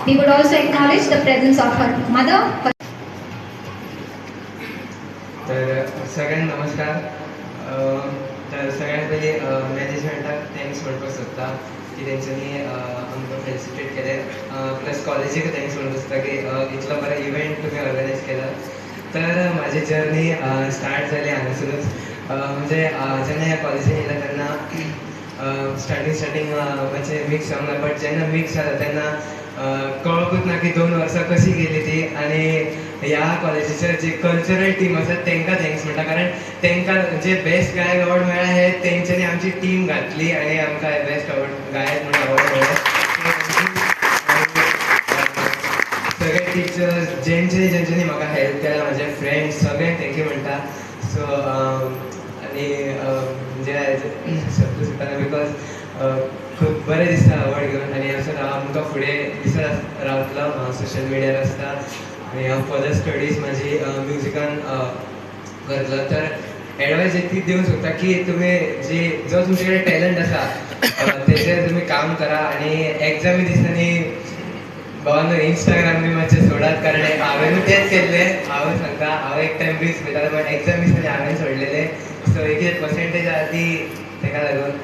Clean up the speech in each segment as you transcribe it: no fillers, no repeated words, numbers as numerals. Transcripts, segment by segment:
We would also acknowledge the presence of her mother. तर सगळ्यांना नमस्कार. तर सगळ्यात पहिले मॅनेजमेंटाक थँक्स म्हणपाक सोदता की तेंच्यांनी आमकां फेसिलिटेट केलें, प्लस कॉलेजीक थँक्स म्हणपाक सोदता की इतलो बरो इव्हेंट तुमी ऑर्गनायज केला. तर म्हाजी जर्नी स्टार्ट जाली हांगासरूच. म्हणजे जेन्ना ह्या कॉलेजीन येयला तेन्ना स्टार्टींग मातशें मिक्स जावंक ना, बट जेन्ना मिक्स जाता तेन्ना कळकूच ना की 2 वर्सां कशी गेली ती. आनी ह्या कॉलेजीचे जे कल्चरल टीम आसा तांकां थँक्स म्हणटा, कारण तांकां जे बेस्ट गायक अवॉर्ड मेळ्ळा हे तेंच्यांनी आमची टीम घातली आनी आमकां बेस्ट अवॉर्ड गायक म्हणून अवॉर्ड मेळ्ळो. सगळे टिचर्स जेंच्यांनी म्हाका हेल्प केला, म्हाजे फ्रेंड्स, सगळ्यांक थँक्यू म्हणटा. सो आनी म्हणजे शब्द सुटना, बिकॉज खूब बरें दिसता अवॉर्ड घेवन. आनी असो आमकां फुडें दिसत रावतलो, सोशल मिडियार आसता आनी हांव फर्दर स्टडीज म्हाजी म्युजिकान करतलो. तर एडवायस इतकी दिवंक सोदता की तुमी जो तुमचे कडेन टॅलंट आसा तेचेर तुमी काम करा. आनी एग्जामी दिसांनी भावानो इंस्टाग्राम बी मातशें सोडात, कारण हांवेनूय तेंच केल्लें. हांव सांगता, हांव एक टायम रील्स पळयतालो, बट एग्जाम दिसांनी हांवेन सोडलेले. सो एक पर्सेंटेज आसा ती ताका लागून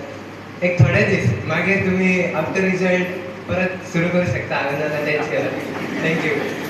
एक थोडे दीस मागीर तुमी आफ्टर रिजल्ट परत सुरू करूं शकता. हांवेन आतां तेंच केलां. थँक्यू.